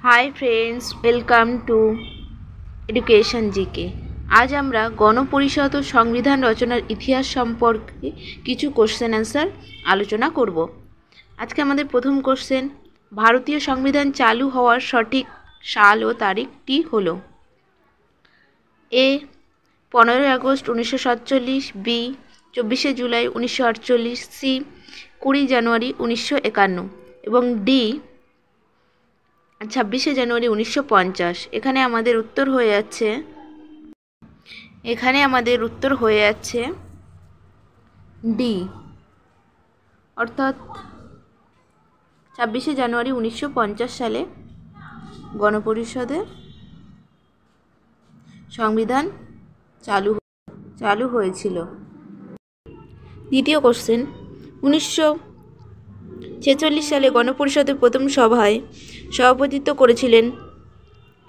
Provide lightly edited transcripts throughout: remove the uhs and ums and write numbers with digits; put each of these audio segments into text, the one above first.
Hi friends, welcome to education GK. আজ আমরা গণপরিষদ ও সংবিধান রচনার ইতিহাস সম্পর্কে কিছু কোশ্চেন অ্যান্সার আলোচনা করব। আজকে আমাদের প্রথম কোশ্চেন, ভারতীয় সংবিধান চালু হওয়ার সঠিক সাল ও তারিখটি হলো: এ 15 আগস্ট 1947, বি 24 জুলাই 1948, সি 20 জানুয়ারি 1951 এবং ডি 26 জানুয়ারি 1950। এখানে আমাদের উত্তর হয়ে যাচ্ছে ডি, অর্থাৎ 26 জানুয়ারি 1950 সালে গণপরিষদের সংবিধান চালু হয়েছিল। দ্বিতীয় কোশ্চেন, 1946 সালে গণপরিষদের প্রথম সভায় সভাপতিত্ব করেছিলেন: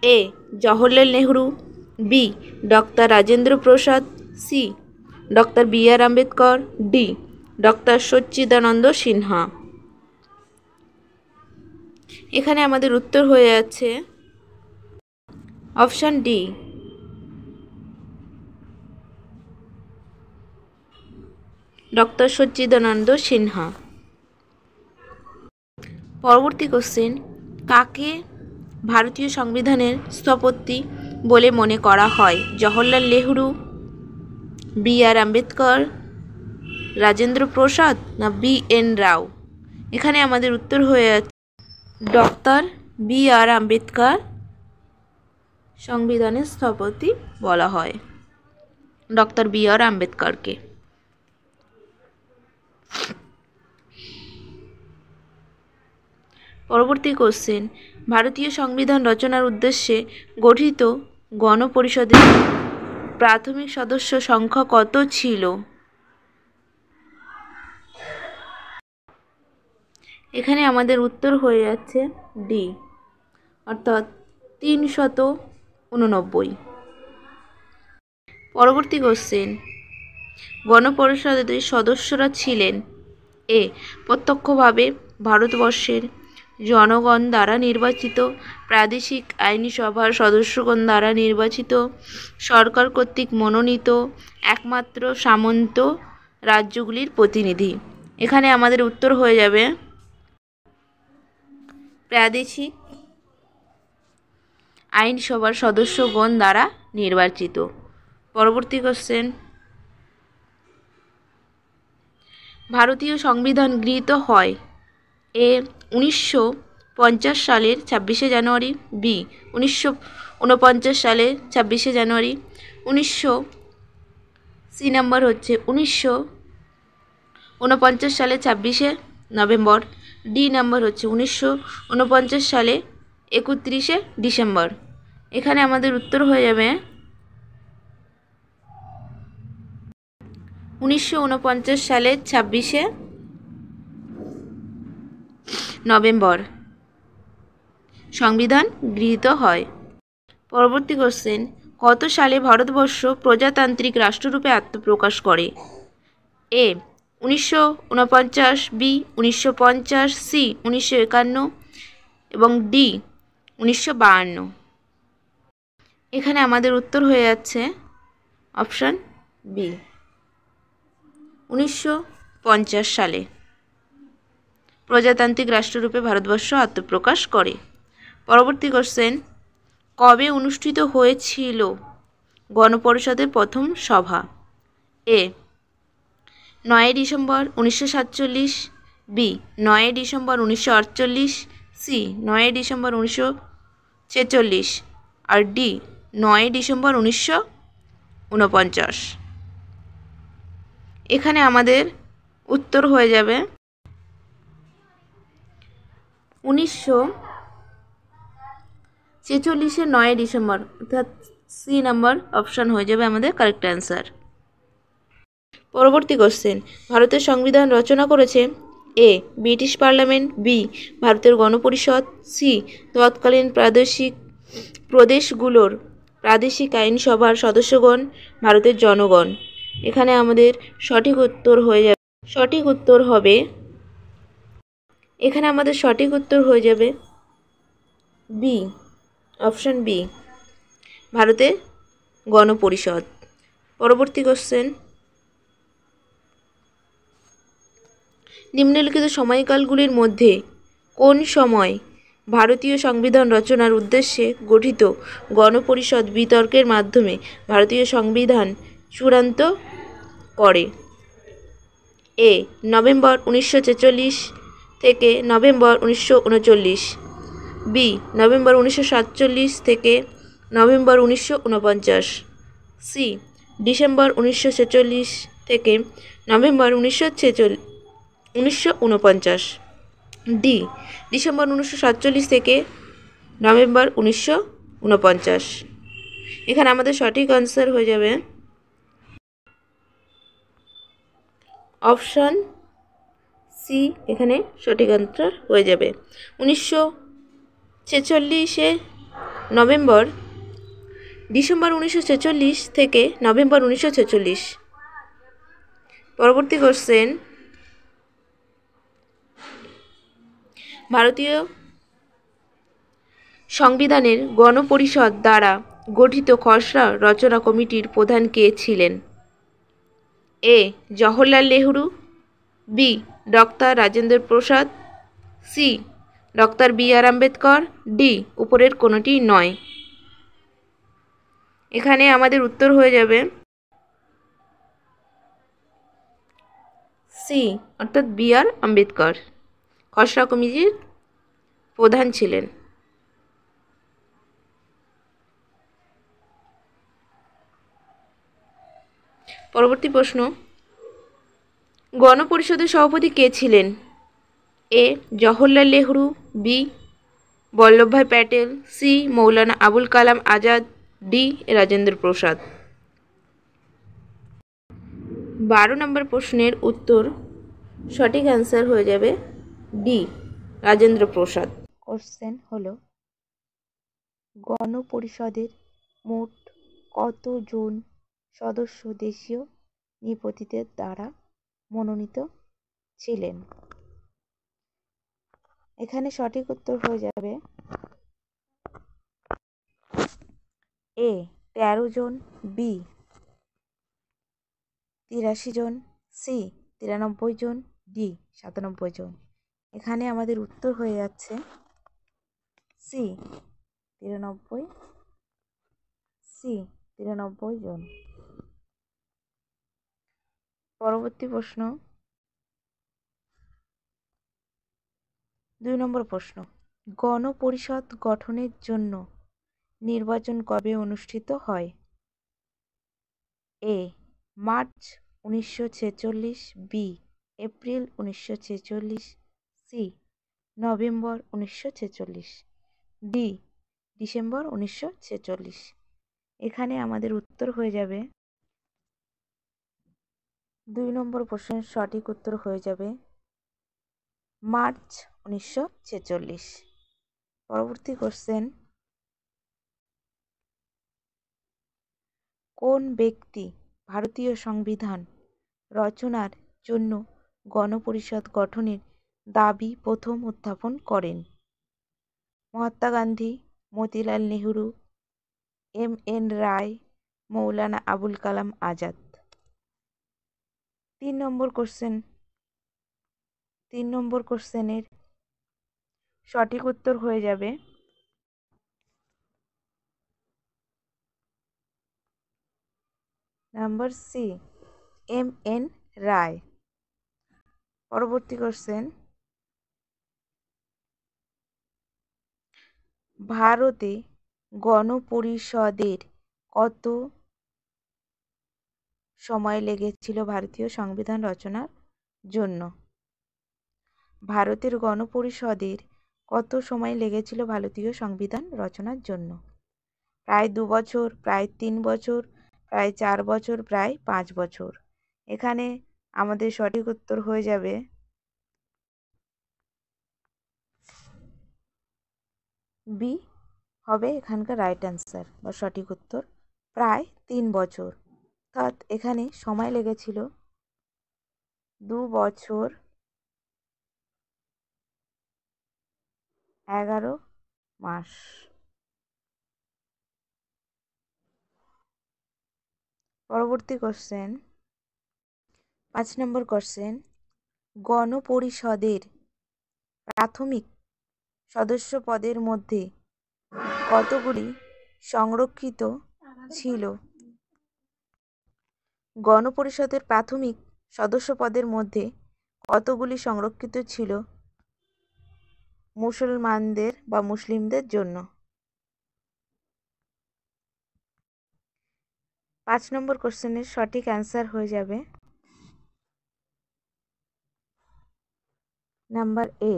A Jawaharlal Nehru, B doctor Rajendra Prasad, C doctor B R. Ambedkar, D doctor Sachchidananda Sinha. এখানে আমাদের উত্তর হয়ে যাচ্ছে option D, doctor Sachchidananda Sinha. পরবর্তী কোশ্চেন, কাকে ভারতীয় সংবিধানের স্থপতি বলে মনে করা হয়? জওহরলাল নেহরু, বি.আর. আম্বেদকর, রাজেন্দ্র প্রসাদ না বি.এন. রাও? এখানে আমাদের উত্তর হয়ে যাচ্ছে ডক্টর বি.আর. আম্বেদকর সংবিধানের স্থপতি বলা হয় ডক্টর বি.আর. আম্বেদকরকে। পরবর্তী কোশ্চেন, ভারতীয় সংবিধান রচনার উদ্দেশ্যে গঠিত গণপরিষদের প্রাথমিক সদস্য সংখ্যা কত ছিল? এখানে আমাদের উত্তর হয়ে যাচ্ছে ডি, অর্থাৎ 389। পরবর্তী কোশ্চেন, গণপরিষদের সদস্যরা ছিলেন: এ প্রত্যক্ষভাবে ভারতবর্ষের জনগণ দ্বারা নির্বাচিত, প্রাদেশিক আইনি সভার সদস্যগণ দ্বারা নির্বাচিত, সরকার কর্তৃক মনোনীত, একমাত্র সামন্ত রাজ্যগুলির প্রতিনিধি। এখানে আমাদের উত্তর হয়ে যাবে প্রাদেশিক আইনসভার সদস্যগণ দ্বারা নির্বাচিত। পরবর্তী কোশ্চেন, ভারতীয় সংবিধান গৃহীত হয়: এ 1950 সালের 26 জানুয়ারি, বি 1949 সালের 26 জানুয়ারি, সি নাম্বার হচ্ছে 1949 সালে 26 নভেম্বর, ডি নাম্বার হচ্ছে 1949 সালে 31 ডিসেম্বর। এখানে আমাদের উত্তর হয়ে যাবে 1949 সালের 26 নভেম্বর সংবিধান গৃহীত হয়। পরবর্তী কোশ্চেন, কত সালে ভারতবর্ষ প্রজাতান্ত্রিক রাষ্ট্ররূপে আত্মপ্রকাশ করে? এ 1949, বি 1950, সি 1951 এবং ডি 1952। এখানে আমাদের উত্তর হয়ে যাচ্ছে অপশান বি, 1950 সালে প্রজাতান্ত্রিক রাষ্ট্ররূপে ভারতবর্ষ আত্মপ্রকাশ করে। পরবর্তী কোশ্চেন, কবে অনুষ্ঠিত হয়েছিল গণপরিষদের প্রথম সভা? A 9 December 1947, B 9 December 1948, C 9 December 1946 আর ডি 9 ডিসেম্বর 1949। এখানে আমাদের উত্তর হয়ে যাবে 1946 9 ডিসেম্বর, অর্থাৎ সি নাম্বার অপশান হয়ে যাবে আমাদের কারেক্ট অ্যান্সার। পরবর্তী কোশ্চেন, ভারতের সংবিধান রচনা করেছে: এ ব্রিটিশ পার্লামেন্ট, বি ভারতের গণপরিষদ, সি তৎকালীন প্রদেশগুলোর প্রাদেশিক আইনসভার সদস্যগণ, ভারতের জনগণ। এখানে আমাদের সঠিক উত্তর হয়ে যাবে বি, অপশন বি, ভারতের গণপরিষদ। পরবর্তী কোশ্চেন, নিম্নলিখিত সময়কালগুলির মধ্যে কোন সময় ভারতীয় সংবিধান রচনার উদ্দেশ্যে গঠিত গণপরিষদ বিতর্কের মাধ্যমে ভারতীয় সংবিধান চূড়ান্ত করে? এ, নভেম্বর 1946 থেকে নভেম্বর 1939, বি, নভেম্বর 1947 থেকে নভেম্বর 1949, সি, ডিসেম্বর 1946 থেকে নভেম্বর 1949, ডি, ডিসেম্বর 1947 থেকে নভেম্বর 1949। এখানে আমাদের সঠিক আনসার হয়ে যাবে অপশান সি, এখানে সঠিক আনসার হয়ে যাবে 1946 নভেম্বর, ডিসেম্বর 1946 থেকে নভেম্বর 1946। পরবর্তী কোশ্চেন, ভারতীয় সংবিধানের গণপরিষদ দ্বারা গঠিত খসড়া রচনা কমিটির প্রধান কে ছিলেন? এ, Jawaharlal Nehru, B, doctor Rajendra Prasad, C, doctor B R Ambedkar, D, উপরের কোনোটি নয়। এখানে আমাদের উত্তর হয়ে যাবে সি, অর্থাৎ বি আর আম্বেদকর খসড়া কমিটির প্রধান ছিলেন। পরবর্তী প্রশ্ন, গণপরিষদের সভাপতি কে ছিলেন? এ, Jawaharlal Nehru, B, Vallabhbhai Patel, C, Maulana Abul Kalam Azad, D, Rajendra Prasad. 12 নম্বর প্রশ্নের উত্তর সঠিক অ্যান্সার হয়ে যাবে ডি, রাজেন্দ্র প্রসাদ। কোশ্চেন হলো, গণপরিষদের মোট কতজন সদস্য দেশীয় নৃপতিদের দ্বারা মনোনীত ছিলেন? এখানে সঠিক উত্তর হয়ে যাবে এ, 13 জন, বি, 83 জন, সি, 93 জন, ডি, 97 জন। এখানে আমাদের উত্তর হয়ে যাচ্ছে সি, 93, সি, 93 জন। পরবর্তী প্রশ্ন, 2 নম্বর প্রশ্ন, গণপরিষদ গঠনের জন্য নির্বাচন কবে অনুষ্ঠিত হয়? A, March 1946, B, April 1946, C, November 1946, D, December 1946। এখানে আমাদের উত্তর হয়ে যাবে 2 নম্বর প্রশ্নের সঠিক উত্তর হয়ে যাবে মার্চ 1946। পরবর্তী কোশ্চেন, কোন ব্যক্তি ভারতীয় সংবিধান রচনার জন্য গণপরিষদ গঠনের দাবি প্রথম উত্থাপন করেন? মহাত্মা গান্ধী, মতিলাল নেহরু, এম এন রায়, মৌলানা আবুল কালাম আজাদ। 3 নম্বর কোশ্চেনের সঠিক উত্তর হয়ে যাবে নাম্বার সি, এম এন রায়। পরবর্তী কোশ্চেন, ভারতে গণপরিষদের কত সময় লেগেছিল ভারতীয় সংবিধান রচনার জন্য? ভারতের গণপরিষদের কত সময় লেগেছিল ভারতীয় সংবিধান রচনার জন্য? প্রায় 2 বছর, প্রায় 3 বছর, প্রায় 4 বছর, প্রায় 5 বছর। এখানে আমাদের সঠিক উত্তর হয়ে যাবে বি, হবে এখানকার রাইট অ্যান্সার বা সঠিক উত্তর, প্রায় 3 বছর। অর্থাৎ এখানে সময় লেগেছিল 2 বছর 11 মাস। পরবর্তী কোশ্চেন, 5 নম্বর কোশ্চেন, গণপরিষদের প্রাথমিক সদস্য পদের মধ্যে কতগুলি সংরক্ষিত ছিল? গণপরিষদের প্রাথমিক সদস্য পদের মধ্যে কতগুলি সংরক্ষিত ছিল মুসলমানদের বা মুসলিমদের জন্য? 5 নম্বর কোশ্চেনের সঠিক অ্যান্সার হয়ে যাবে নাম্বার এ,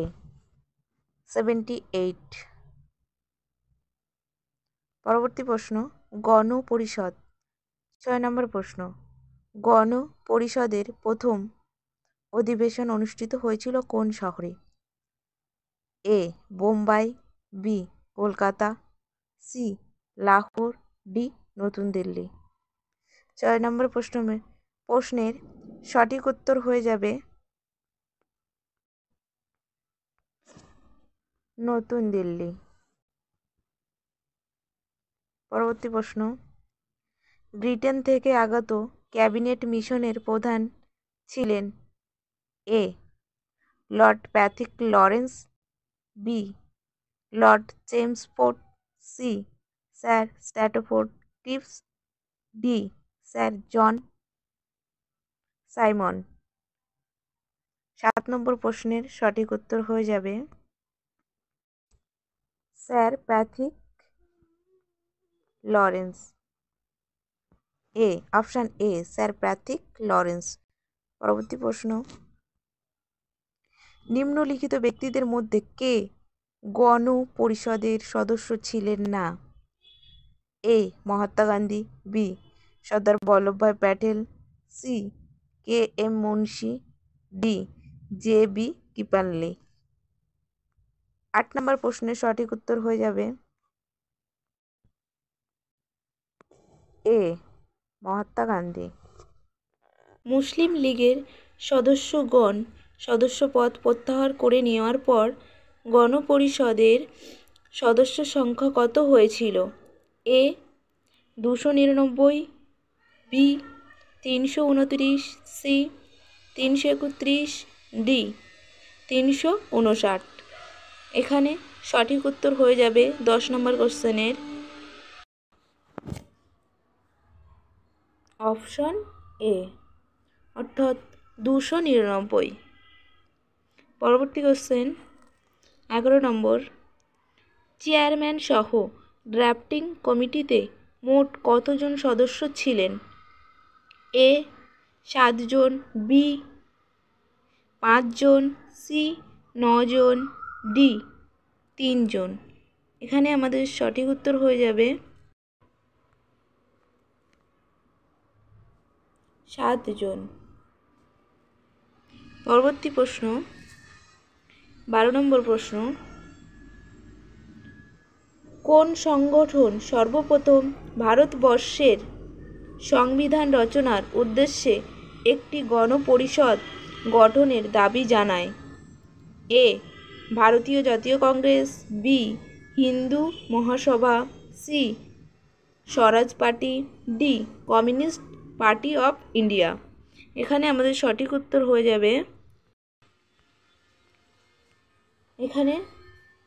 78। পরবর্তী প্রশ্ন, গণপরিষদ। 6 নম্বর প্রশ্ন, গণপরিষদের প্রথম অধিবেশন অনুষ্ঠিত হয়েছিল কোন শহরে? A Bombay, B Kolkata, C Lahore, D নতুন দিল্লি। 6 নম্বর প্রশ্নের সঠিক উত্তর হয়ে যাবে নতুন দিল্লি। পরবর্তী প্রশ্ন, ব্রিটেন থেকে আগত ক্যাবিনেট মিশনের প্রধান ছিলেন? A Lord Pethick Lawrence, B Lord Chelmsford, C sir Stafford Cripps, D sir John Simon. 7 নম্বর প্রশ্নের সঠিক উত্তর হয়ে যাবে sir Pethick Lawrence. Option A sir Pethick Lawrence. পরবর্তী প্রশ্ন, নিম্নলিখিত ব্যক্তিদের মধ্যে কে গণপরিষদের সদস্য ছিলেন না? A Mahatma Gandhi, B Sardar Vallabhbhai Patel, C K M Munshi, D J B Kripalani. 8 নম্বর প্রশ্নের সঠিক উত্তর হয়ে যাবে এ মহাত্মা গান্ধী। মুসলিম লীগের সদস্যগণ সদস্যপদ প্রত্যাহার করে নেওয়ার পর গণপরিষদের সদস্য সংখ্যা কত হয়েছিল? এ 299, বি 329, সি 331, ডি 359। এখানে সঠিক উত্তর হয়ে যাবে 10 নম্বর কোশ্চেনের অপশন এ, অর্থাৎ 299। পরবর্তী কোশ্চেন 11 নম্বর, চেয়ারম্যান সহ ড্রাফটিং কমিটিতে মোট কতজন সদস্য ছিলেন? এ 7 জন, বি 5 জন, সি 9 জন, ডি 3 জন। এখানে আমাদের সঠিক উত্তর হয়ে যাবে 7 জন। পরবর্তী প্রশ্ন 12 নম্বর প্রশ্ন, কোন সংগঠন সর্বপ্রথম ভারতবর্ষের সংবিধান রচনার উদ্দেশ্যে একটি গণপরিষদ গঠনের দাবি জানায়? এ ভারতীয় জাতীয় Congress, B Hindu Mahasabha, C Swaraj party, D Communist Party of India. এখানে আমাদের সঠিক উত্তর হয়ে যাবে এখানে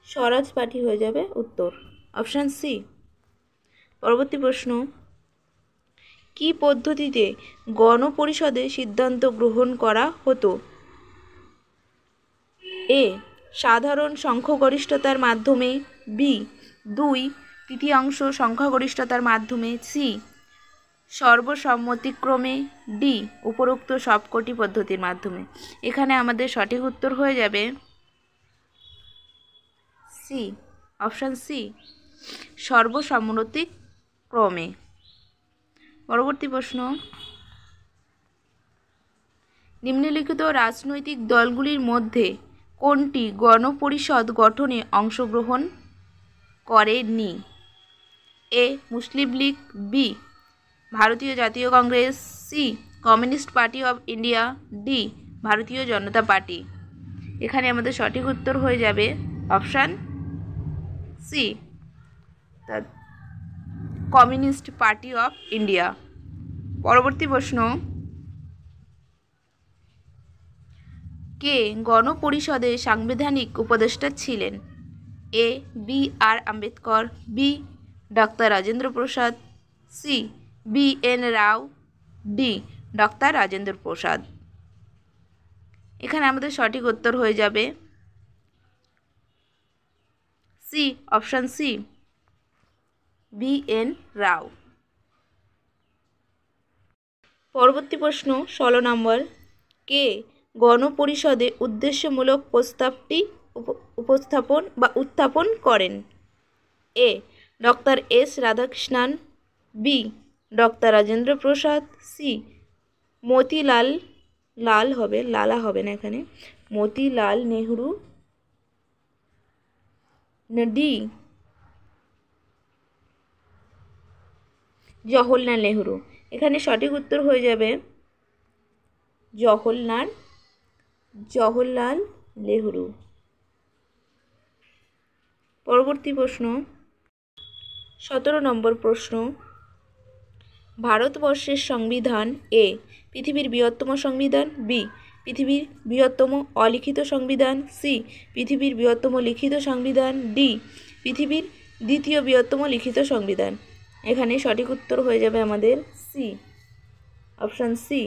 স্বরাজ পার্টি হয়ে যাবে উত্তর, অপশান সি। পরবর্তী প্রশ্ন, কি পদ্ধতিতে গণপরিষদে সিদ্ধান্ত গ্রহণ করা হতো? এ সাধারণ সংখ্যাগরিষ্ঠতার মাধ্যমে, বি 2/3 সংখ্যাগরিষ্ঠতার মাধ্যমে, সি সর্বসম্মতিক্রমে, ডি উপরোক্ত সবকটি পদ্ধতির মাধ্যমে। এখানে আমাদের সঠিক উত্তর হয়ে যাবে সি, অপশান সি সর্বসম্মতিক্রমে। পরবর্তী প্রশ্ন, নিম্নলিখিত রাজনৈতিক দলগুলির মধ্যে কোনটি গণপরিষদ গঠনে অংশগ্রহণ করেনি? এ মুসলিম লীগ, বি ভারতীয় জাতীয় Congress, C Communist Party of India, D Bharatiya Janata party. এখানে আমাদের সঠিক উত্তর হয়ে যাবে option C the Communist Party of India. পরবর্তী প্রশ্ন, কে গণপরিষদের সাংবিধানিক উপদেষ্টা ছিলেন? A B R Ambedkar, B doctor Rajendra Prasad, C B N Rau, D doctor Rajendra Prasad. এখানে আমাদের সঠিক উত্তর হয়ে যাবে C, option C, B N Rau. পরবর্তী প্রশ্ন 16 নম্বর, কে গণপরিষদে উদ্দেশ্যমূলক প্রস্তাবটি উত্থাপন করেন? A doctor S Radhakrishnan, B doctor Rajendra Prasad, C Motilal Lala হবে না এখানে, মতিলাল নেহরু, ডি জওহরলাল নেহরু। এখানে সঠিক উত্তর হয়ে যাবে জওহরলাল নেহরু। পরবর্তী প্রশ্ন 17 নম্বর প্রশ্ন, ভারতবর্ষের সংবিধান এ পৃথিবীর বৃহত্তম সংবিধান, বি পৃথিবীর বৃহত্তম অলিখিত সংবিধান, সি পৃথিবীর বৃহত্তম লিখিত সংবিধান, ডি পৃথিবীর দ্বিতীয় বৃহত্তম লিখিত সংবিধান। এখানে সঠিক উত্তর হয়ে যাবে আমাদের সি, অপশান সি,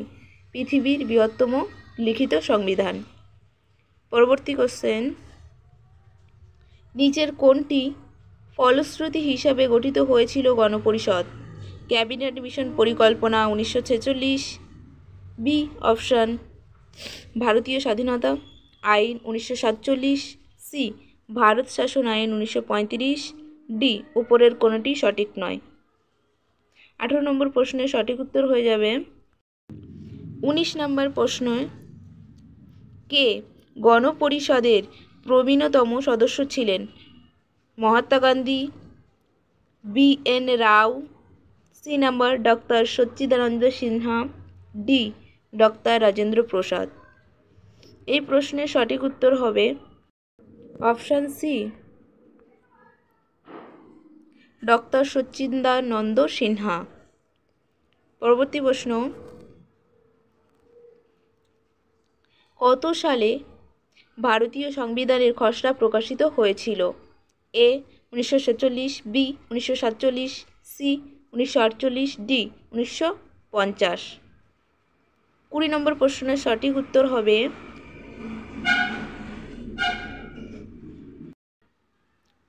পৃথিবীর বৃহত্তম লিখিত সংবিধান। পরবর্তী কোশ্চেন, নিচের কোনটি ফলশ্রুতি হিসাবে গঠিত হয়েছিল গণপরিষদ? ক্যাবিনেট মিশন পরিকল্পনা 1946, বি অপশান ভারতীয় স্বাধীনতা আইন 1947, সি ভারত শাসন আইন 1935, ডি উপরের কোনোটি সঠিক নয়। 18 নম্বর প্রশ্নের সঠিক উত্তর হয়ে যাবে 19 নম্বর প্রশ্ন, কে গণপরিষদের প্রবীণতম সদস্য ছিলেন? মহাত্মা গান্ধী, বি এন রাও, C number doctor Sachchidananda Sinha, D doctor Rajendra প্রসাদ। এই প্রশ্নের সঠিক উত্তর হবে option C, doctor Sachchidananda Sinha. পরবর্তী প্রশ্ন, কত সালে ভারতীয় সংবিধানের খসড়া প্রকাশিত হয়েছিল? এ 1946, বি 1947, সি 1948, ডি 1950। 20 নম্বর প্রশ্নের সঠিক উত্তর হবে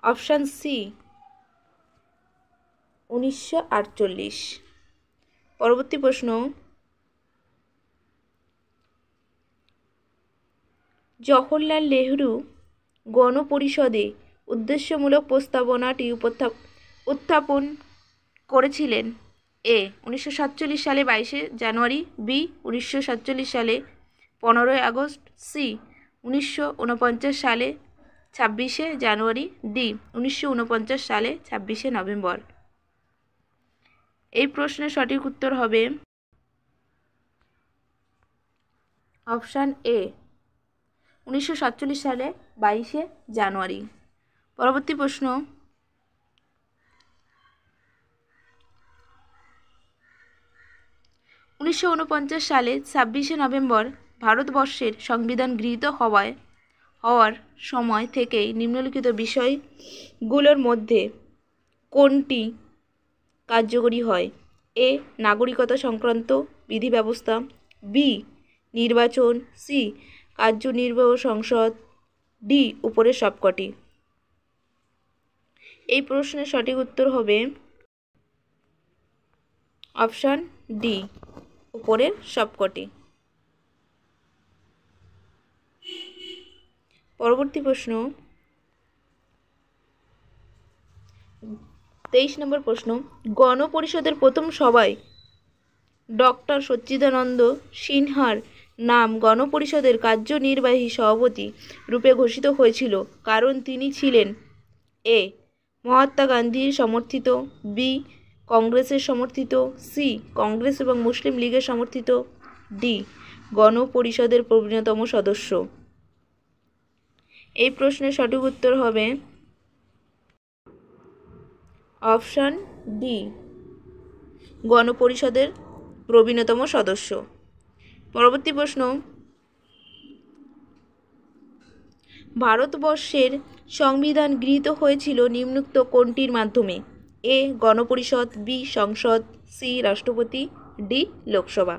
অপশান সি, 1948। পরবর্তী প্রশ্ন, জওহরলাল নেহরু গণপরিষদে উদ্দেশ্যমূলক প্রস্তাবনাটি উত্থাপন করেছিলেন? এ 1947 সালে 22শে জানুয়ারি, বি 1947 সালে 15ই আগস্ট, সি 1949 সালে 26শে জানুয়ারি, ডি 1949 সালে 26শে নভেম্বর। এই প্রশ্নের সঠিক উত্তর হবে অপশান এ, 1947 সালে 22শে জানুয়ারি। পরবর্তী প্রশ্ন, 1949 সালে 26শে নভেম্বর ভারতবর্ষের সংবিধান গৃহীত হওয়ার সময় থেকেই নিম্নলিখিত বিষয়গুলোর মধ্যে কোনটি কার্যকরী হয়? এ নাগরিকতা সংক্রান্ত বিধি ব্যবস্থা, বি নির্বাচন, সি কার্যনির্বাহী সংসদ, ডি উপরের সবকটি। এই প্রশ্নের সঠিক উত্তর হবে অপশান ডি, উপরের সবকটি। পরবর্তী প্রশ্ন 23 নম্বর প্রশ্ন, গণপরিষদের প্রথম সভায় ডক্টর সচ্চিদানন্দ সিনহার নাম গণপরিষদের কার্যনির্বাহী সভাপতি রূপে ঘোষিত হয়েছিল কারণ তিনি ছিলেন? এ মহাত্মা গান্ধীর সমর্থিত, বি কংগ্রেসের সমর্থিত, সি কংগ্রেস এবং মুসলিম লীগের সমর্থিত, ডি গণপরিষদের প্রবীণতম সদস্য। এই প্রশ্নের সঠিক উত্তর হবে অপশান ডি গণপরিষদের প্রবীণতম সদস্য। পরবর্তী প্রশ্ন, ভারতবর্ষের সংবিধান গৃহীত হয়েছিল নিম্নোক্ত কোনটির মাধ্যমে? এ গণপরিষদ, বি সংসদ, সি রাষ্ট্রপতি, ডি লোকসভা।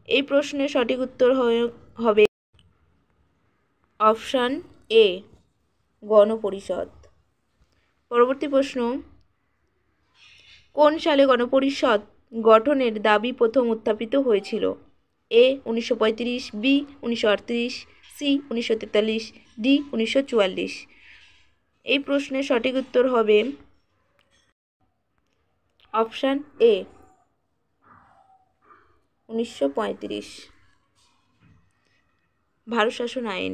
এই প্রশ্নের সঠিক উত্তর হবে অপশান এ গণপরিষদ। পরবর্তী প্রশ্ন, কোন সালে গণপরিষদ গঠনের দাবি প্রথম উত্থাপিত হয়েছিল? এ 1935, বি 1938, সি 1943, ডি 1944। এই প্রশ্নের সঠিক উত্তর হবে অপশান এ 1935 ভারত শাসন আইন।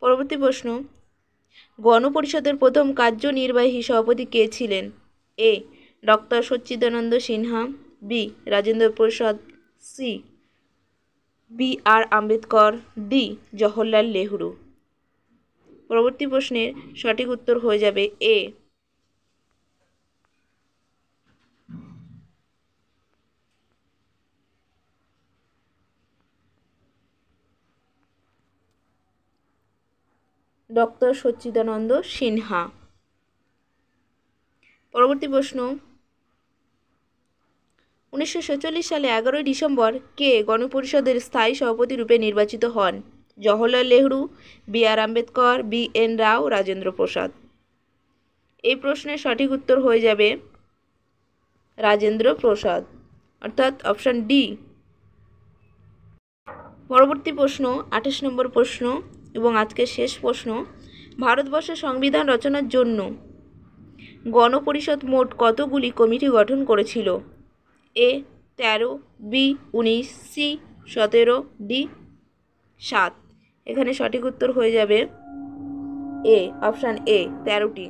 পরবর্তী প্রশ্ন, গণপরিষদের প্রথম কার্যনির্বাহী সভাপতি কে ছিলেন? A doctor Sachchidananda Sinha, B Rajendra Prasad, C B R. Ambedkar, D Jawaharlal Nehru. পরবর্তী প্রশ্নের সঠিক উত্তর হয়ে যাবে এ ডক্টর সচ্চিদানন্দ সিনহা। পরবর্তী প্রশ্ন, 1946 সালে 11 ডিসেম্বর কে গণপরিষদের স্থায়ী সভাপতি রূপে নির্বাচিত হন? জওহরলাল নেহরু, বি.আর. আম্বেদকর, বি.এন. রাও, রাজেন্দ্র প্রসাদ। এই প্রশ্নের সঠিক উত্তর হয়ে যাবে রাজেন্দ্র প্রসাদ, অর্থাৎ অপশান ডি। পরবর্তী প্রশ্ন 28 নম্বর প্রশ্ন এবং আজকের শেষ প্রশ্ন, ভারতবর্ষের সংবিধান রচনার জন্য গণপরিষদ মোট কতগুলি কমিটি গঠন করেছিল? এ 13, বি 19, সি 17, ডি 7। এখানে সঠিক উত্তর হয়ে যাবে এ অপশান এ 13টি।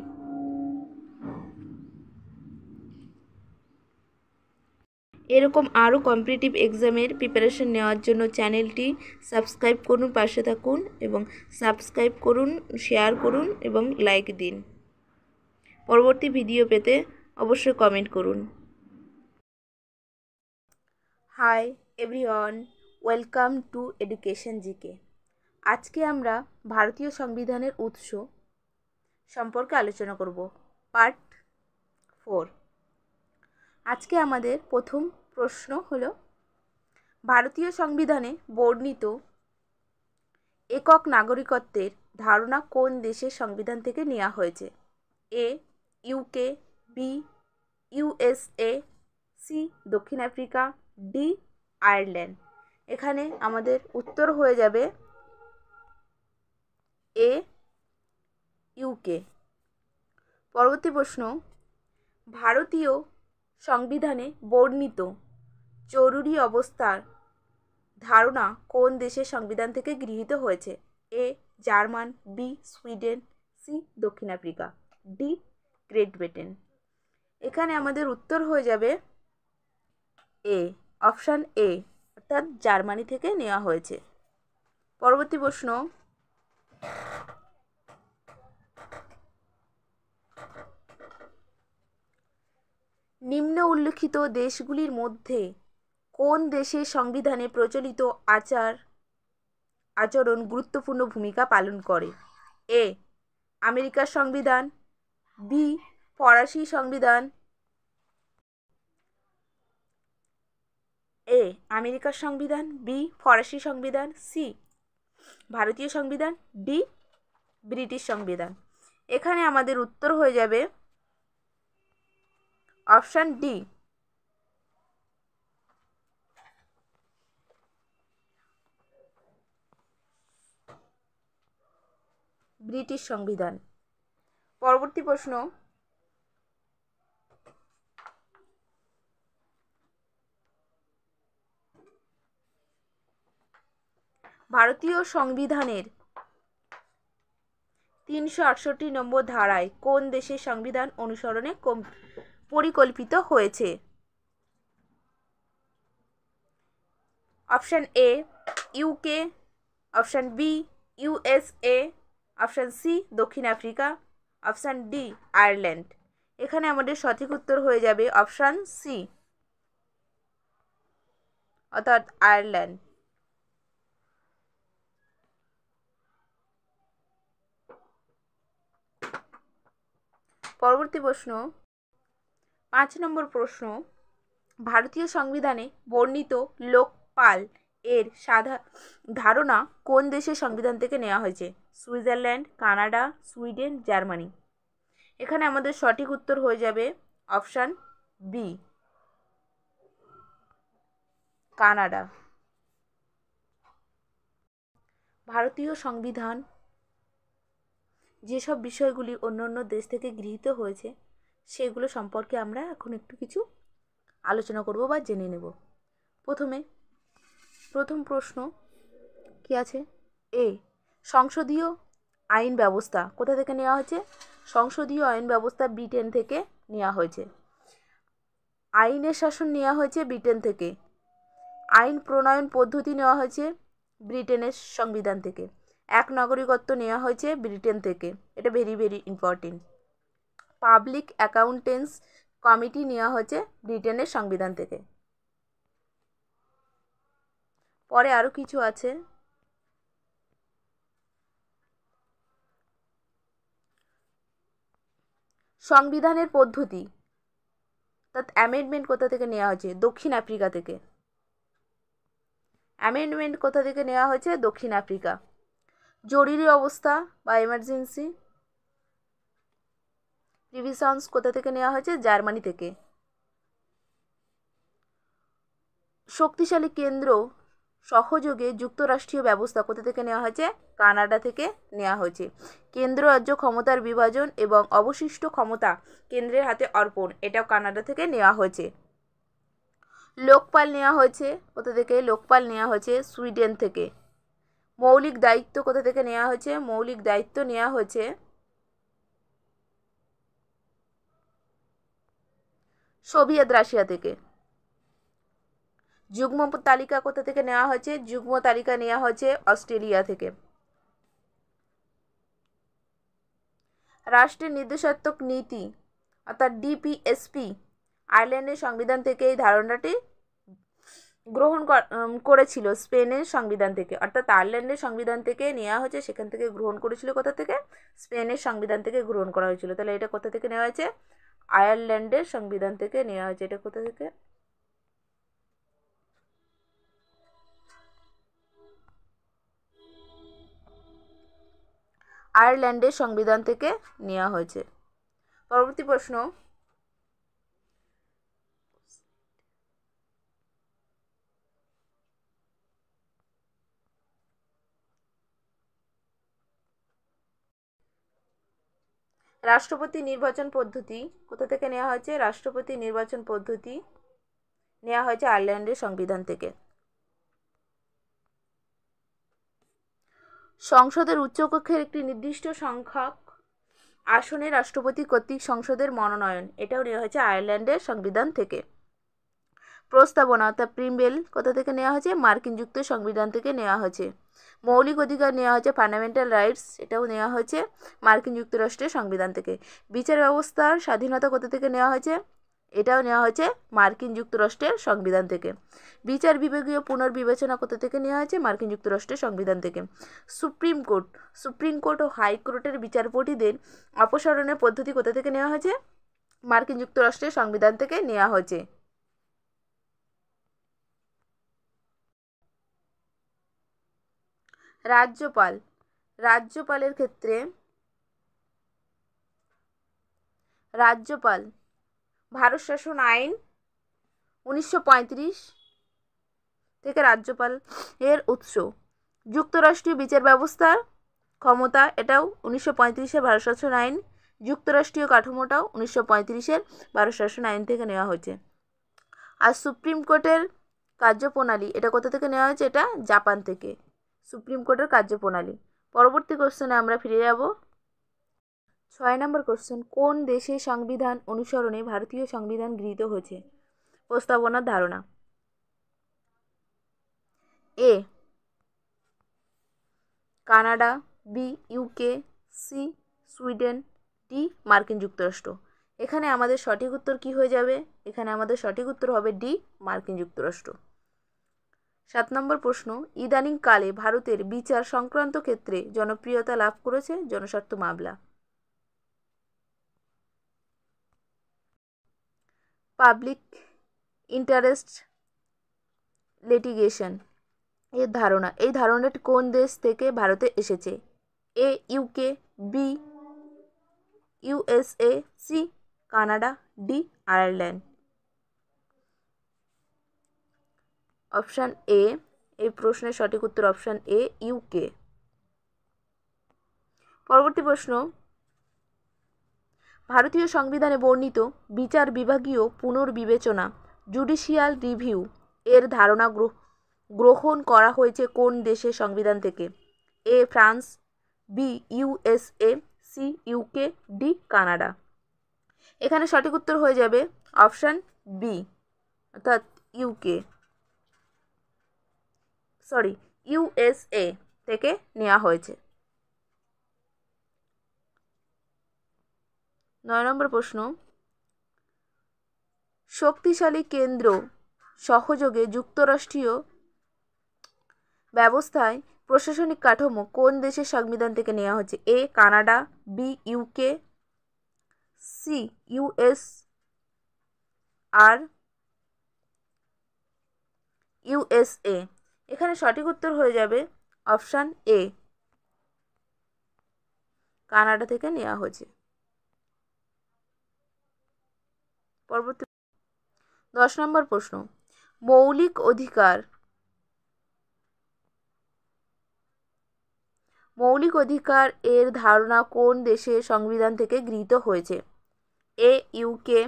এরকম আরও কম্পিটিটিভ এক্সামের প্রিপারেশন নেওয়ার জন্য চ্যানেলটি সাবস্ক্রাইব করুন, পাশে থাকুন এবং সাবস্ক্রাইব করুন, শেয়ার করুন এবং লাইক দিন। পরবর্তী ভিডিও পেতে অবশ্যই কমেন্ট করুন। Hi everyone, welcome to education GK. আজকে আমরা ভারতীয় সংবিধানের উৎস সম্পর্কে আলোচনা করব, পার্ট 4। আজকে আমাদের প্রথম প্রশ্ন হলো, ভারতীয় সংবিধানে বর্ণিত একক নাগরিকত্বের ধারণা কোন দেশের সংবিধান থেকে নেওয়া হয়েছে? A UK, B USA, C দক্ষিণ আফ্রিকা, ডি আয়ারল্যান্ড। এখানে আমাদের উত্তর হয়ে যাবে এ ইউকে। পরবর্তী প্রশ্ন, ভারতীয় সংবিধানে বর্ণিত জরুরি অবস্থার ধারণা কোন দেশের সংবিধান থেকে গৃহীত হয়েছে? এ জার্মান, বি সুইডেন, সি দক্ষিণ আফ্রিকা, ডি গ্রেট ব্রিটেন। এখানে আমাদের উত্তর হয়ে যাবে এ অপশান এ, অর্থাৎ জার্মানি থেকে নেওয়া হয়েছে। পরবর্তী প্রশ্ন, নিম্ন উল্লিখিত দেশগুলির মধ্যে কোন দেশের সংবিধানে প্রচলিত আচরণ গুরুত্বপূর্ণ ভূমিকা পালন করে? এ আমেরিকার সংবিধান, বি ফরাসি সংবিধান, এ আমেরিকার সংবিধান, বি ফরাসি সংবিধান, সি ভারতীয় সংবিধান, ডি ব্রিটিশ সংবিধান। এখানে আমাদের উত্তর হয়ে যাবে অপশান ডি ব্রিটিশ সংবিধান। পরবর্তী প্রশ্ন, ভারতীয় সংবিধানের 368 নম্বর ধারায় কোন দেশের সংবিধান অনুসরণে পরিকল্পিত হয়েছে? Option A UK, option B USA, option C দক্ষিণ আফ্রিকা, অপশান ডি আয়ারল্যান্ড। এখানে আমাদের সঠিক উত্তর হয়ে যাবে অপশান সি, অর্থাৎ আয়ারল্যান্ড। পরবর্তী প্রশ্ন, 5 নম্বর প্রশ্ন, ভারতীয় সংবিধানে বর্ণিত লোকপাল এর ধারণা কোন দেশের সংবিধান থেকে নেওয়া হয়েছে? Switzerland, Canada, Sweden, Germany. এখানে আমাদের সঠিক উত্তর হয়ে যাবে অপশান বি, কানাডা। ভারতীয় সংবিধান যেসব বিষয়গুলি অন্য অন্য দেশ থেকে গৃহীত হয়েছে সেগুলো সম্পর্কে আমরা এখন একটু কিছু আলোচনা করব বা জেনে নেব। প্রথম প্রশ্ন কি আছে? এ, সংসদীয় আইন ব্যবস্থা কোথা থেকে নেওয়া হয়েছে? সংসদীয় আইন ব্যবস্থা ব্রিটেন থেকে নেওয়া হয়েছে। আইনের শাসন নেওয়া হয়েছে ব্রিটেন থেকে। আইন প্রণয়ন পদ্ধতি নেওয়া হয়েছে ব্রিটেনের সংবিধান থেকে। এক নাগরিকত্ব নেওয়া হয়েছে ব্রিটেন থেকে, এটা very very important. Public accounts committee নেওয়া হয়েছে ব্রিটেনের সংবিধান থেকে। পরে আরও কিছু আছে। সংবিধানের পদ্ধতি অর্থাৎ অ্যামেন্ডমেন্ট কোথা থেকে নেওয়া হয়েছে? দক্ষিণ আফ্রিকা থেকে। অ্যামেন্ডমেন্ট কোথা থেকে নেওয়া হয়েছে? দক্ষিণ আফ্রিকা। জরুরি অবস্থা বা এমার্জেন্সি প্রিভিশনস কোথা থেকে নেওয়া হয়েছে? জার্মানি থেকে। শক্তিশালী কেন্দ্র সহযোগে যুক্তরাষ্ট্রীয় ব্যবস্থা কোথা থেকে নেওয়া হয়েছে? কানাডা থেকে নেওয়া হয়েছে। কেন্দ্র রাজ্য ক্ষমতার বিভাজন এবং অবশিষ্ট ক্ষমতা কেন্দ্রের হাতে অর্পণ, এটাও কানাডা থেকে নেওয়া হয়েছে। লোকপাল নেওয়া হয়েছে কোথা থেকে? লোকপাল নেওয়া হয়েছে সুইডেন থেকে। মৌলিক দায়িত্ব কোথা থেকে নেওয়া হয়েছে? মৌলিক দায়িত্ব নেওয়া হয়েছে সোভিয়েত রাশিয়া থেকে। যুগ্ম তালিকা কোথা থেকে নেওয়া হয়েছে? যুগ্ম তালিকা নেওয়া হয়েছে অস্ট্রেলিয়া থেকে। রাষ্ট্রের নির্দেশাত্মক নীতি অর্থাৎ ডিপিএসপি আয়ারল্যান্ডের সংবিধান থেকে এই ধারণাটি গ্রহণ করেছিল স্পেনের সংবিধান থেকে, অর্থাৎ আয়ারল্যান্ডের সংবিধান থেকে নেওয়া হয়েছে, সেখান থেকে গ্রহণ করেছিল কোথা থেকে? স্পেনের সংবিধান থেকে গ্রহণ করা হয়েছিল। তাহলে এটা কোথা থেকে নেওয়া হয়েছে? আয়ারল্যান্ডের সংবিধান থেকে নেওয়া হয়েছে। এটা কোথা থেকে? আয়ারল্যান্ডের সংবিধান থেকে নেওয়া হয়েছে। পরবর্তী প্রশ্ন, রাষ্ট্রপতি নির্বাচন পদ্ধতি কোথা থেকে নেওয়া হয়েছে? রাষ্ট্রপতি নির্বাচন পদ্ধতি নেওয়া হয়েছে আয়ারল্যান্ডের সংবিধান থেকে। সংসদের উচ্চকক্ষের একটি নির্দিষ্ট সংখ্যক আসনে রাষ্ট্রপতি কর্তৃক সংসদের মনোনয়ন, এটাও নেওয়া হয়েছে আয়ারল্যান্ডের সংবিধান থেকে। প্রস্তাবনা অর্থাৎ প্রিমবেল কোথা থেকে নেওয়া হয়েছে? মার্কিন যুক্তরাষ্ট্রের সংবিধান থেকে নেওয়া হয়েছে। মৌলিক অধিকার নেওয়া হয়েছে ফান্ডামেন্টাল রাইটস, এটাও নেওয়া হয়েছে মার্কিন যুক্তরাষ্ট্রের সংবিধান থেকে। বিচার ব্যবস্থার স্বাধীনতা কোথা থেকে নেওয়া হয়েছে? এটাও নেওয়া হয়েছে মার্কিন যুক্তরাষ্ট্রের সংবিধান থেকে। বিচার বিভাগীয় পুনর্বিবেচনা কোথা থেকে নেওয়া হয়েছে? মার্কিন যুক্তরাষ্ট্রের সংবিধান থেকে। সুপ্রিম কোর্ট ও হাইকোর্টের বিচারপতিদের অপসারণের পদ্ধতি কোথা থেকে নেওয়া হয়েছে? মার্কিন যুক্তরাষ্ট্রের সংবিধান থেকে নেওয়া হয়েছে। রাজ্যপালের ক্ষেত্রে ভারত শাসন আইন 1935 থেকে রাজ্যপাল এর উৎস। যুক্তরাষ্ট্রীয় বিচার ব্যবস্থার ক্ষমতা, এটাও 1935-এর ভারত শাসন আইন। যুক্তরাষ্ট্রীয় কাঠামোটাও 1935-এর ভারত শাসন আইন থেকে নেওয়া হয়েছে। আর সুপ্রিম কোর্টের কার্যপ্রণালী, এটা কোথা থেকে নেওয়া হয়েছে? এটা জাপান থেকে। সুপ্রিম কোর্টের কার্যপ্রণালী। পরবর্তী কোশ্চেনে আমরা ফিরে যাব। 6 নম্বর কোশ্চেন, কোন দেশের সংবিধান অনুসরণে ভারতীয় সংবিধান গৃহীত হয়েছে? প্রস্তাবনার ধারণা। A, Canada, B, UK, C, Sweden, D মার্কিন যুক্তরাষ্ট্র। এখানে আমাদের সঠিক উত্তর কি হয়ে যাবে? এখানে আমাদের সঠিক উত্তর হবে ডি মার্কিন যুক্তরাষ্ট্র। 7 নম্বর প্রশ্ন, ইদানিং কালে ভারতের বিচার সংক্রান্ত ক্ষেত্রে জনপ্রিয়তা লাভ করেছে জনস্বার্থ মামলা। পাবলিক ইন্টারেস্ট লিটিগেশন এই ধারণাটি কোন দেশ থেকে ভারতে এসেছে? A UK, B USA, C Canada, D Ireland. Option A, এই প্রশ্নের সঠিক উত্তর অপশান এ ইউকে। পরবর্তী প্রশ্ন, ভারতীয় সংবিধানে বর্ণিত বিচার বিভাগীয় পুনর্বিবেচনা জুডিশিয়াল রিভিউ এর ধারণা গ্রহণ করা হয়েছে কোন দেশের সংবিধান থেকে? A France, B USA, C UK, D Canada. এখানে সঠিক উত্তর হয়ে যাবে অপশান বি, অর্থাৎ ইউএসএ থেকে নেওয়া হয়েছে। 9 নম্বর প্রশ্ন, শক্তিশালী কেন্দ্র সহযোগে যুক্তরাষ্ট্রীয় ব্যবস্থায় প্রশাসনিক কাঠামো কোন দেশের সংবিধান থেকে নেওয়া হয়েছে? A Canada, B UK, C USA. এখানে সঠিক উত্তর হয়ে যাবে অপশান এ, কানাডা থেকে নেওয়া হয়েছে। পরবর্তী 10 নম্বর প্রশ্ন, মৌলিক অধিকার এর ধারণা কোন দেশের সংবিধান থেকে গৃহীত হয়েছে? A UK,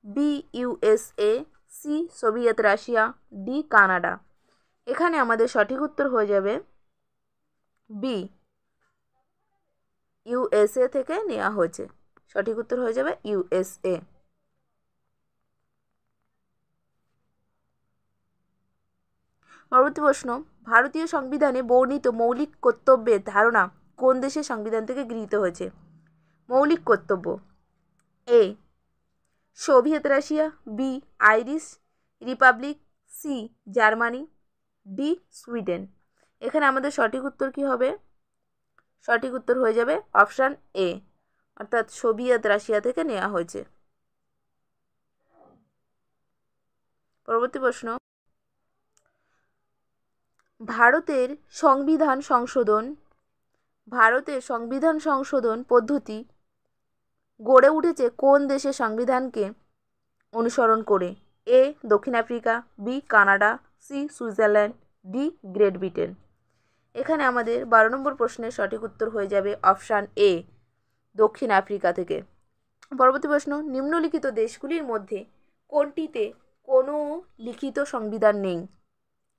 B USA, C Soviet Russia, D Canada. এখানে আমাদের সঠিক উত্তর হয়ে যাবে বি ইউএসএ থেকে নেওয়া হয়েছে। সঠিক উত্তর হয়ে যাবে ইউএসএ। পরবর্তী প্রশ্ন, ভারতীয় সংবিধানে বর্ণিত মৌলিক কর্তব্যের ধারণা কোন দেশের সংবিধান থেকে গৃহীত হয়েছে? মৌলিক কর্তব্য, A Soviet Russia, B Irish Republic, C Germany, D Sweden. এখানে আমাদের সঠিক উত্তর কি হবে? সঠিক উত্তর হয়ে যাবে অপশান এ, অর্থাৎ সোভিয়েত রাশিয়া থেকে নেওয়া হয়েছে। পরবর্তী প্রশ্ন, ভারতের সংবিধান সংশোধন পদ্ধতি গড়ে উঠেছে কোন দেশের সংবিধানকে অনুসরণ করে? এ দক্ষিণ Africa, B Canada, C Switzerland, D Great Britain. এখানে আমাদের 12 নম্বর প্রশ্নের সঠিক উত্তর হয়ে যাবে অপশান এ, দক্ষিণ আফ্রিকা থেকে। পরবর্তী প্রশ্ন, নিম্নলিখিত দেশগুলির মধ্যে কোনটিতে কোনো লিখিত সংবিধান নেই?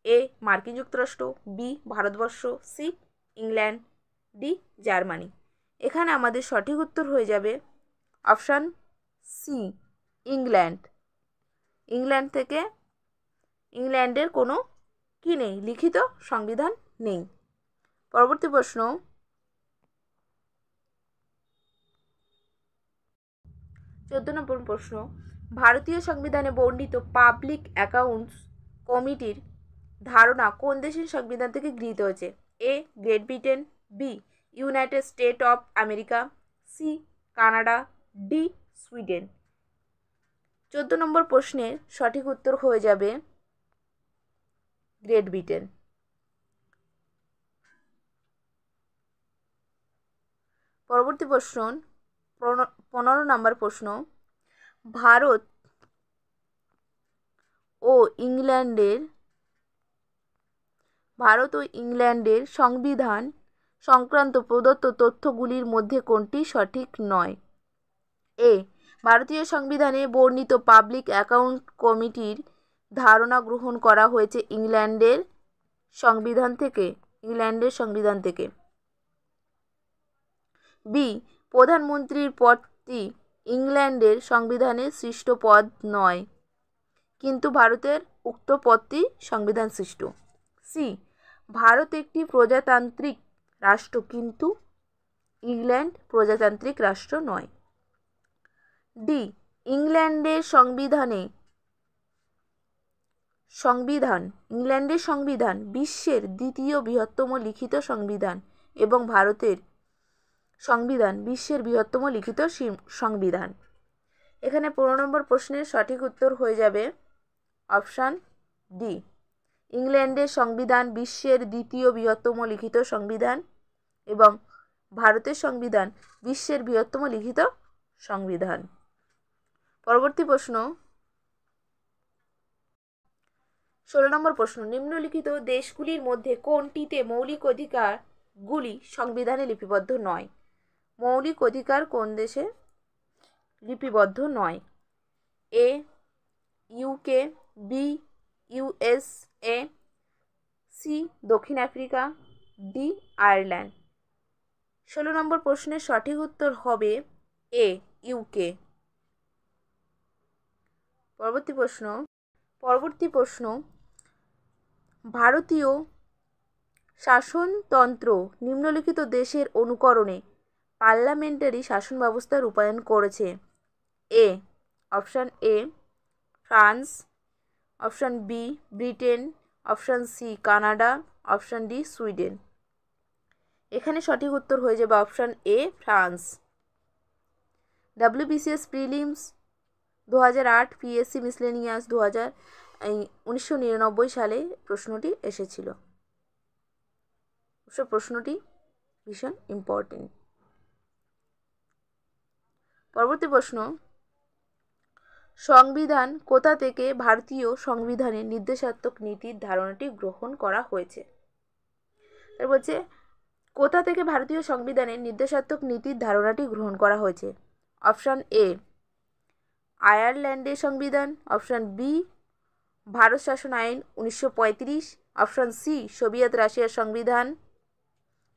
এ মার্কিন যুক্তরাষ্ট্র, B Bharatvarsha, C England, D Germany. এখানে আমাদের সঠিক উত্তর হয়ে যাবে অপশান সি ইংল্যান্ডের কোনো কি নেই, লিখিত সংবিধান নেই। পরবর্তী প্রশ্ন, 14 নম্বর প্রশ্ন, ভারতীয় সংবিধানে বর্ণিত পাবলিক অ্যাকাউন্টস কমিটির ধারণা কোন দেশের সংবিধান থেকে গৃহীত হয়েছে? A Great Britain, B United State of America, C Canada, D Sweden. 14 number প্রশ্নের সঠিক উত্তর হয়ে যাবে গ্রেট ব্রিটেন। পরবর্তী প্রশ্ন 15 নম্বর প্রশ্ন, ভারত ও ইংল্যান্ডের সংবিধান সংক্রান্ত প্রদত্ত তথ্যগুলির মধ্যে কোনটি সঠিক নয়? এ ভারতীয় সংবিধানে বর্ণিত পাবলিক অ্যাকাউন্ট কমিটির ধারণা গ্রহণ করা হয়েছে ইংল্যান্ডের সংবিধান থেকে। বি প্রধানমন্ত্রীর পদটি ইংল্যান্ডের সংবিধানে সৃষ্ট পদ নয়, কিন্তু ভারতের উক্ত পদটি সংবিধান সৃষ্ট। সি ভারত একটি প্রজাতান্ত্রিক রাষ্ট্র, কিন্তু ইংল্যান্ড প্রজাতান্ত্রিক রাষ্ট্র নয়। ডি ইংল্যান্ডের সংবিধান বিশ্বের দ্বিতীয় বৃহত্তম লিখিত সংবিধান এবং ভারতের সংবিধান বিশ্বের বৃহত্তম লিখিত সংবিধান। এখানে 15 নম্বর প্রশ্নের সঠিক উত্তর হয়ে যাবে অপশান ডি, ইংল্যান্ডের সংবিধান বিশ্বের দ্বিতীয় বৃহত্তম লিখিত সংবিধান এবং ভারতের সংবিধান বিশ্বের বৃহত্তম লিখিত সংবিধান। পরবর্তী প্রশ্ন 16 নম্বর প্রশ্ন, নিম্নলিখিত দেশগুলির মধ্যে কোনটিতে মৌলিক অধিকারগুলি সংবিধানে লিপিবদ্ধ নয়? মৌলিক অধিকার কোন দেশে লিপিবদ্ধ নয়? এ ইউকে, বি ইউএসএ, সি দক্ষিণ আফ্রিকা, ডি আয়ারল্যান্ড। 16 নম্বর প্রশ্নের সঠিক উত্তর হবে এ ইউকে। পরবর্তী প্রশ্ন ভারতীয় শাসনতন্ত্র নিম্নলিখিত দেশের অনুকরণে পার্লামেন্টারি শাসন ব্যবস্থা রূপায়ণ করেছে? A option A France, option B Britain, option C Canada, option D Sweden. এখানে সঠিক উত্তর হয়ে যাবে option A France. WBCS prelims 2008, PSC miscellaneous 1999 সালে প্রশ্নটি এসেছিল। প্রশ্নটি ভীষণ ইম্পর্টেন্ট। পরবর্তী প্রশ্ন, সংবিধান কোথা থেকে ভারতীয় সংবিধানের নির্দেশাত্মক নীতির ধারণাটি গ্রহণ করা হয়েছে? তার বলছে কোথা থেকে ভারতীয় সংবিধানের নির্দেশাত্মক নীতির ধারণাটি গ্রহণ করা হয়েছে? অপশান এ আয়ারল্যান্ডের সংবিধান, অপশান বি ভারত শাসন আইন 1935, অপশান সি সোভিয়েত রাশিয়ার সংবিধান,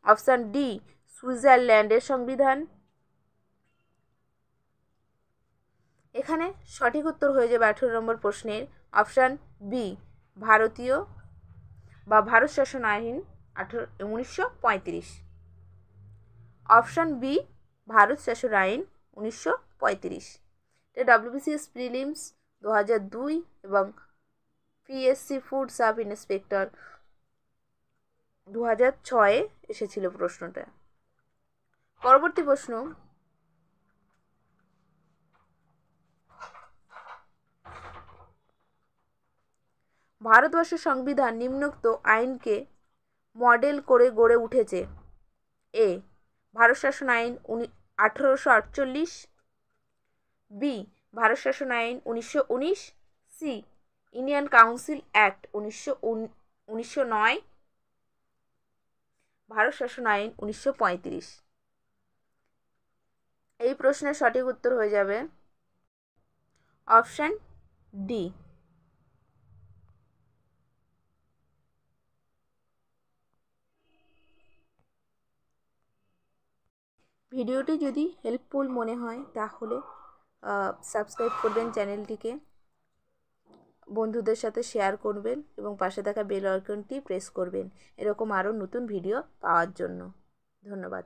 অপশান ডি সুইজারল্যান্ডের সংবিধান। এখানে সঠিক উত্তর হয়ে যাবে 18 নম্বর প্রশ্নের অপশান বি ভারতীয় বা ভারত শাসন আইন 1935। অপশান বি ভারত শাসন আইন 1935। এটা WBCS প্রিলিমস 2002 এবং পিএসসি ফুড সাব ইন্সপেক্টর 2006 এসেছিল প্রশ্নটা। পরবর্তী প্রশ্ন, ভারতবর্ষের সংবিধান নিম্নোক্ত আইনকে মডেল করে গড়ে উঠেছে? এ ভারত শাসন আইন 1848, বি ভারত শাসন আইন 1919, C Indian council act 1909, Bharat শাসন আইন 1935। এই প্রশ্নের সঠিক উত্তর হয়ে যাবে অপশান ডি। ভিডিওটি যদি হেল্পফুল মনে হয় তাহলে সাবস্ক্রাইব করবেন চ্যানেলটিকে, বন্ধুদের সাথে শেয়ার করবেন এবং পাশে থাকা বেল আইকনটি প্রেস করবেন এরকম আরও নতুন ভিডিও পাওয়ার জন্য। ধন্যবাদ।